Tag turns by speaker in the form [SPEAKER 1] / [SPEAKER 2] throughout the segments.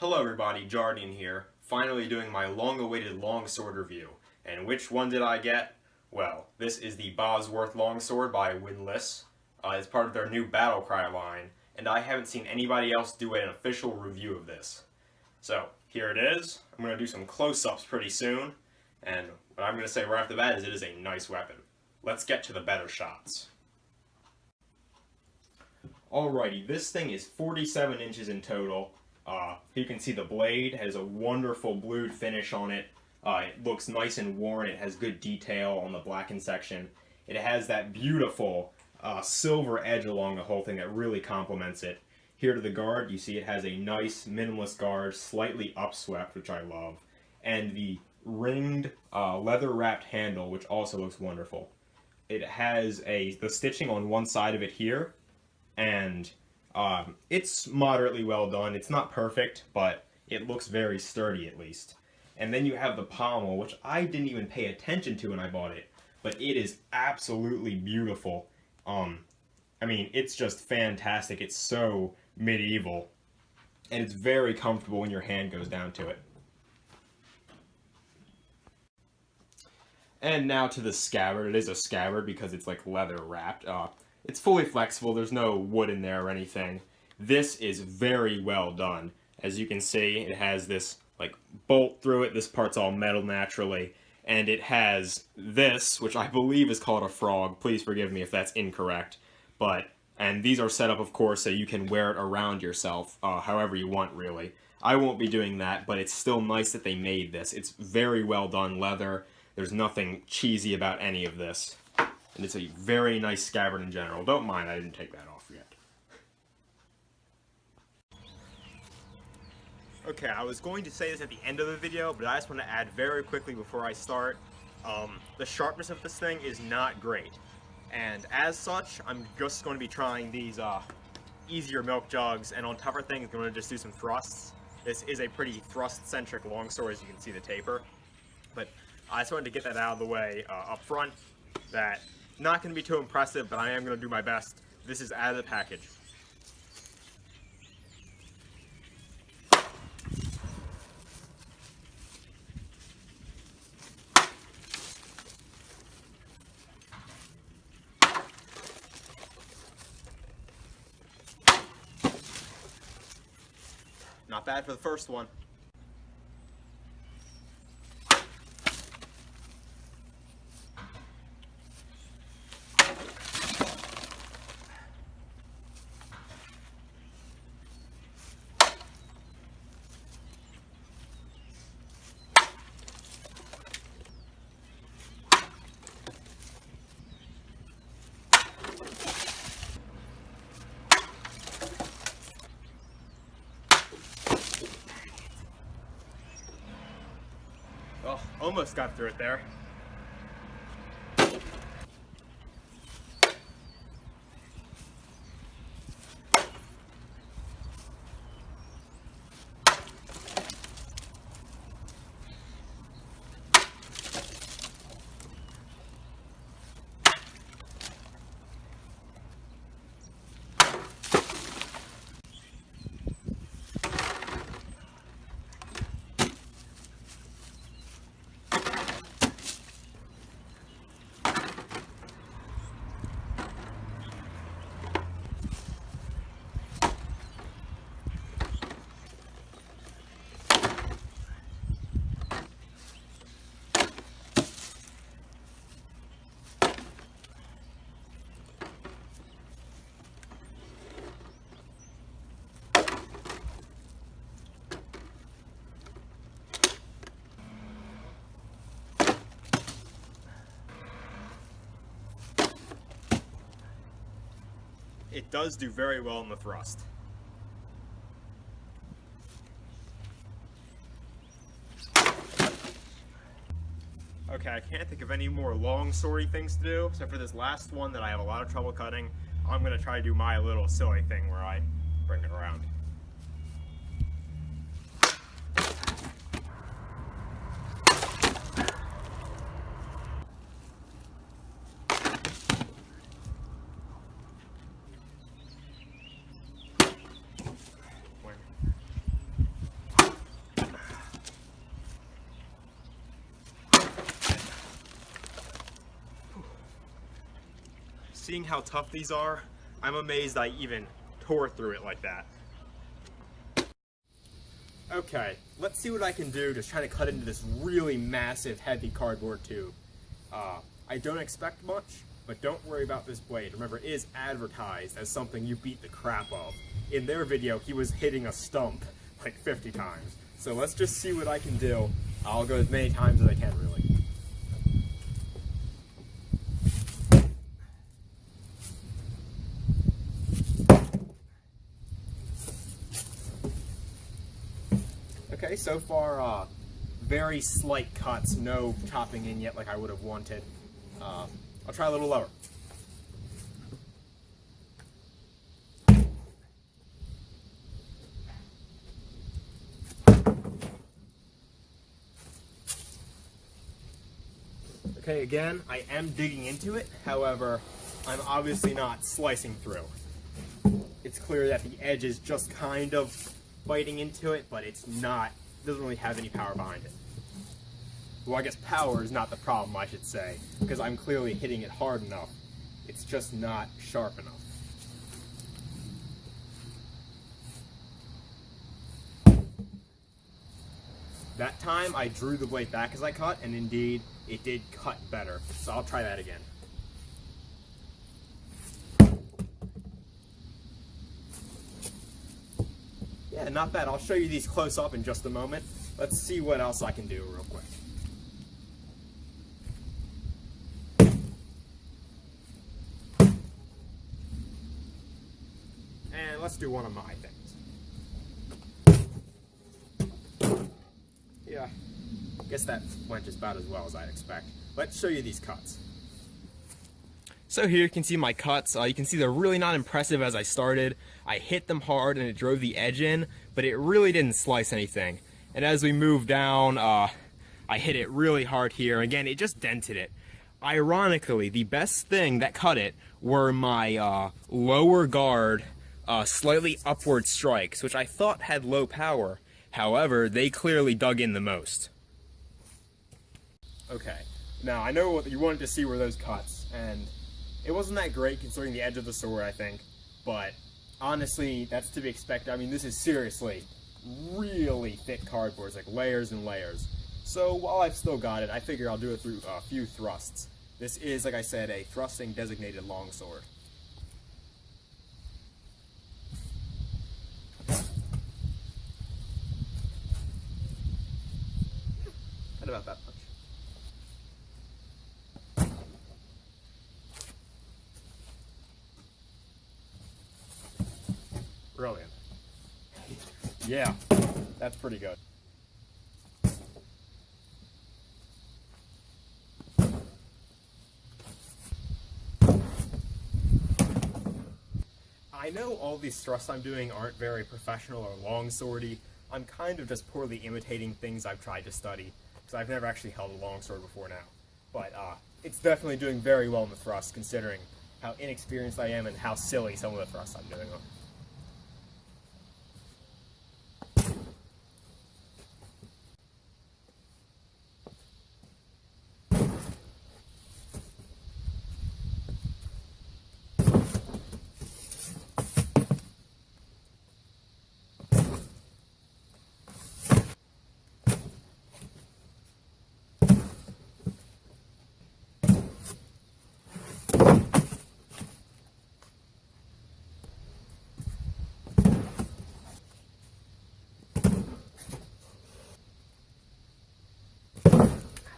[SPEAKER 1] Hello everybody, Jardian here, finally doing my long-awaited longsword review. And which one did I get? Well, this is the Bosworth Longsword by Windlass. It's part of their new Battlecry line, and I haven't seen anybody else do an official review of this. So, here it is. I'm going to do some close-ups pretty soon, and what I'm going to say right off the bat is it is a nice weapon. Let's get to the better shots. Alrighty, this thing is 47 inches in total. You can see the blade has a wonderful blued finish on it. It looks nice and worn. It has good detail on the blackened section. It has that beautiful silver edge along the whole thing that really complements it. Here to the guard, you see it has a nice minimalist guard, slightly upswept, which I love, and the ringed leather-wrapped handle, which also looks wonderful. It has the stitching on one side of it here, and it's moderately well done. It's not perfect, but it looks very sturdy at least. And then you have the pommel, which I didn't even pay attention to when I bought it, but it is absolutely beautiful. I mean, it's just fantastic. It's so medieval, and it's very comfortable when your hand goes down to it. And now to the scabbard. It is a scabbard because it's like leather wrapped. It's fully flexible. There's no wood in there or anything. This is very well done. As you can see, it has this like bolt through it. This part's all metal naturally. And it has this, which I believe is called a frog. Please forgive me if that's incorrect. And these are set up, of course, so you can wear it around yourself, however you want, really. I won't be doing that, but it's still nice that they made this. It's very well done leather. There's nothing cheesy about any of this. And it's a very nice scabbard in general. Don't mind, I didn't take that off yet. Okay, I was going to say this at the end of the video, but I just want to add very quickly before I start. The sharpness of this thing is not great. And as such, I'm just going to be trying these easier milk jugs, and on tougher things, I'm going to just do some thrusts. This is a pretty thrust-centric longsword, as you can see the taper. But I just wanted to get that out of the way up front. That not going to be too impressive, but I am going to do my best. This is out of the package. Not bad for the first one. Oh, almost got through it there. It does do very well in the thrust. Okay, I can't think of any more long-swordy things to do, so for this last one that I have a lot of trouble cutting, I'm going to try to do my little silly thing where I bring it around. Seeing how tough these are, I'm amazed I even tore through it like that. Okay, let's see what I can do to try to cut into this really massive, heavy cardboard tube. I don't expect much, but don't worry about this blade. Remember, it is advertised as something you beat the crap of. In their video, he was hitting a stump like 50 times. So let's just see what I can do. I'll go as many times as I can, really. Okay, so far, very slight cuts, no chopping in yet like I would have wanted. I'll try a little lower. Okay, again, I am digging into it, however, I'm obviously not slicing through. It's clear that the edge is just kind of biting into it, but it's not, doesn't really have any power behind it. Well, I guess power is not the problem, I should say, because I'm clearly hitting it hard enough. It's just not sharp enough. That time, I drew the blade back as I cut, and indeed, it did cut better. So I'll try that again. Yeah, not bad. I'll show you these close up in just a moment. Let's see what else I can do real quick. And let's do one of my things. Yeah, I guess that went just about as well as I'd expect. Let's show you these cuts. So here you can see my cuts. You can see they're really not impressive as I started. I hit them hard and it drove the edge in, but it really didn't slice anything. And as we move down, I hit it really hard here. Again, it just dented it. Ironically, the best thing that cut it were my lower guard, slightly upward strikes, which I thought had low power. However, they clearly dug in the most. Okay, now I know what you wanted to see were those cuts, and it wasn't that great considering the edge of the sword, I think, but honestly, that's to be expected. I mean, this is seriously really thick cardboard, it's like layers and layers. So while I've still got it, I figure I'll do it through a few thrusts. This is, like I said, a thrusting designated longsword. Not about that much. Brilliant. Yeah, that's pretty good. I know all these thrusts I'm doing aren't very professional or longswordy. I'm kind of just poorly imitating things I've tried to study, because I've never actually held a longsword before now. But it's definitely doing very well in the thrust, considering how inexperienced I am and how silly some of the thrusts I'm doing are.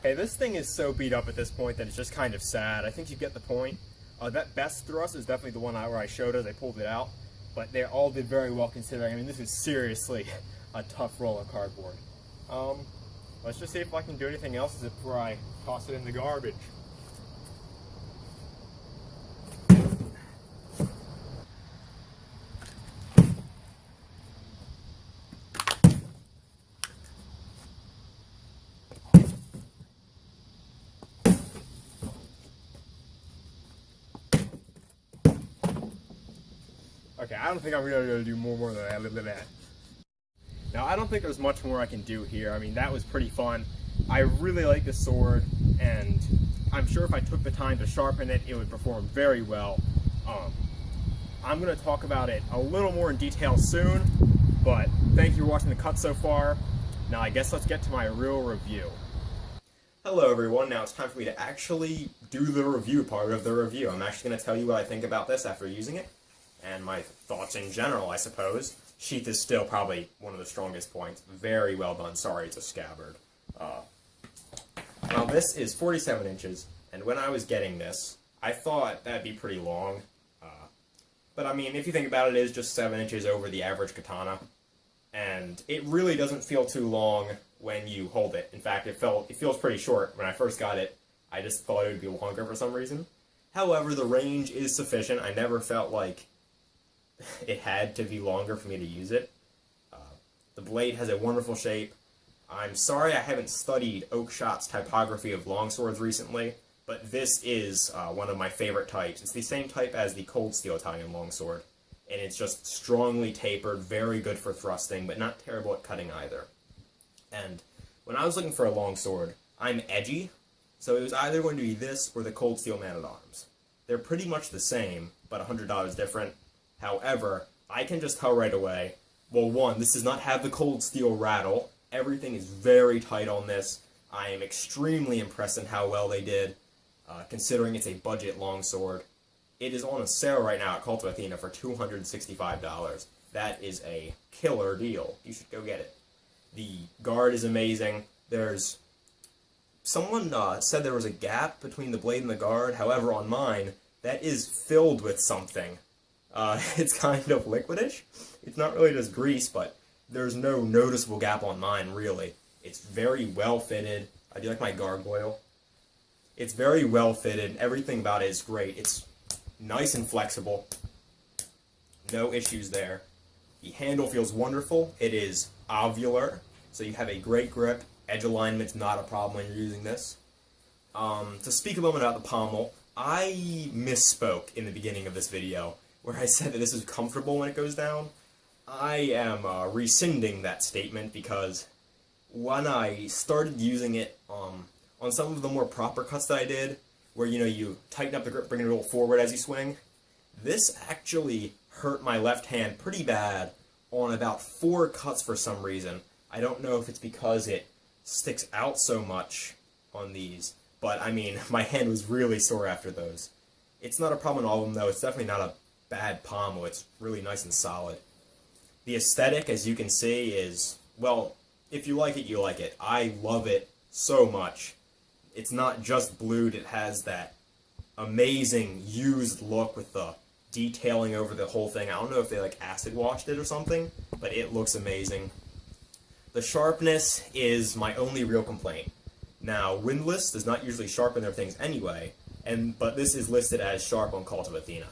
[SPEAKER 1] Hey, this thing is so beat up at this point that it's just kind of sad. I think you get the point. That best thrust is definitely the one where I showed as I pulled it out, but they all did very well considering. I mean, this is seriously a tough roll of cardboard. Let's just see if I can do anything else before I toss it in the garbage. Okay, I don't think I'm going to do more than that. Now, I don't think there's much more I can do here. I mean, that was pretty fun. I really like this sword, and I'm sure if I took the time to sharpen it, it would perform very well. I'm going to talk about it a little more in detail soon, but thank you for watching the cut so far. Now I guess let's get to my real review. Hello everyone, now it's time for me to actually do the review part of the review. I'm actually going to tell you what I think about this after using it, and my thoughts in general, I suppose. Sheath is still probably one of the strongest points. Very well done. Sorry, it's a scabbard. Now this is 47 inches, and when I was getting this, I thought that'd be pretty long. But I mean, if you think about it, it is just 7 inches over the average katana, and it really doesn't feel too long when you hold it. In fact, it feels pretty short. When I first got it, I just thought it would be longer for some reason. However, the range is sufficient. I never felt like it had to be longer for me to use it. The blade has a wonderful shape. I'm sorry I haven't studied Oakshot's typography of longswords recently, but this is one of my favorite types. It's the same type as the cold steel Italian longsword, and it's just strongly tapered, very good for thrusting, but not terrible at cutting either. And when I was looking for a longsword, I'm edgy, so it was either going to be this or the cold steel man-at-arms. They're pretty much the same, but $100 different. However, I can just tell right away, well, one, this does not have the cold steel rattle. Everything is very tight on this. I am extremely impressed in how well they did, considering it's a budget longsword. It is on a sale right now at Cult of Athena for $265. That is a killer deal. You should go get it. The guard is amazing. Someone said there was a gap between the blade and the guard. However, on mine, that is filled with something. It's kind of liquidish. It's not really just grease, but there's no noticeable gap on mine, really. It's very well fitted. I do like my gargoyle. It's very well fitted. Everything about it is great. It's nice and flexible. No issues there. The handle feels wonderful. It is ovular, so you have a great grip. Edge alignment's not a problem when you're using this. To speak a moment about the pommel, I misspoke in the beginning of this video where I said that this is comfortable when it goes down. I am rescinding that statement because when I started using it on some of the more proper cuts that I did, where you tighten up the grip, bring it a little forward as you swing, this actually hurt my left hand pretty bad on about 4 cuts for some reason. I don't know if it's because it sticks out so much on these, but I mean, my hand was really sore after those. It's not a problem in all of them though. It's definitely not a bad pommel. It's really nice and solid. The aesthetic, as you can see, is, well, if you like it, you like it. I love it so much. It's not just blued, it has that amazing used look with the detailing over the whole thing. I don't know if they like acid washed it or something, but it looks amazing. The sharpness is my only real complaint. Now, Windlass does not usually sharpen their things anyway, but this is listed as sharp on Cult of Athena.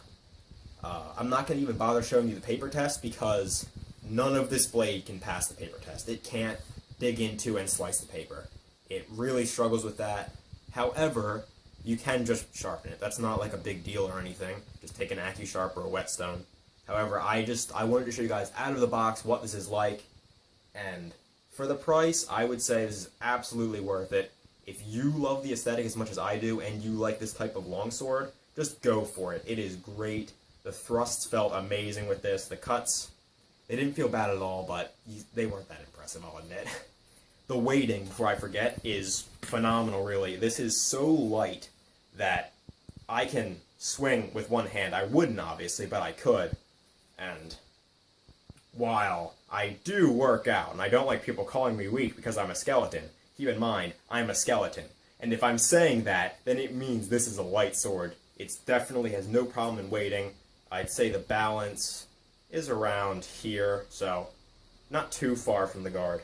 [SPEAKER 1] I'm not going to even bother showing you the paper test because none of this blade can pass the paper test. It can't dig into and slice the paper. It really struggles with that. However, you can just sharpen it. That's not like a big deal or anything. Just take an AccuSharp or a whetstone. However, I wanted to show you guys out of the box what this is like, and for the price, I would say this is absolutely worth it. If you love the aesthetic as much as I do and you like this type of longsword, just go for it. It is great. The thrusts felt amazing with this. The cuts, they didn't feel bad at all, but they weren't that impressive, I'll admit. The weighting, before I forget, is phenomenal, really. This is so light that I can swing with one hand. I wouldn't, obviously, but I could. And while I do work out, and I don't like people calling me weak because I'm a skeleton, keep in mind, I'm a skeleton. And if I'm saying that, then it means this is a light sword. It definitely has no problem in weighting. I'd say the balance is around here, so not too far from the guard.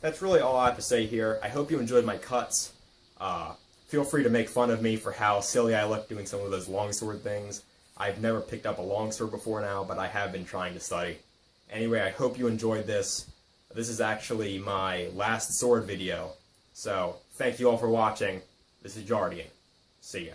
[SPEAKER 1] That's really all I have to say here. I hope you enjoyed my cuts. Feel free to make fun of me for how silly I look doing some of those longsword things. I've never picked up a longsword before now, but I have been trying to study. Anyway, I hope you enjoyed this. This is actually my last sword video. So, thank you all for watching. This is Jardian. See ya.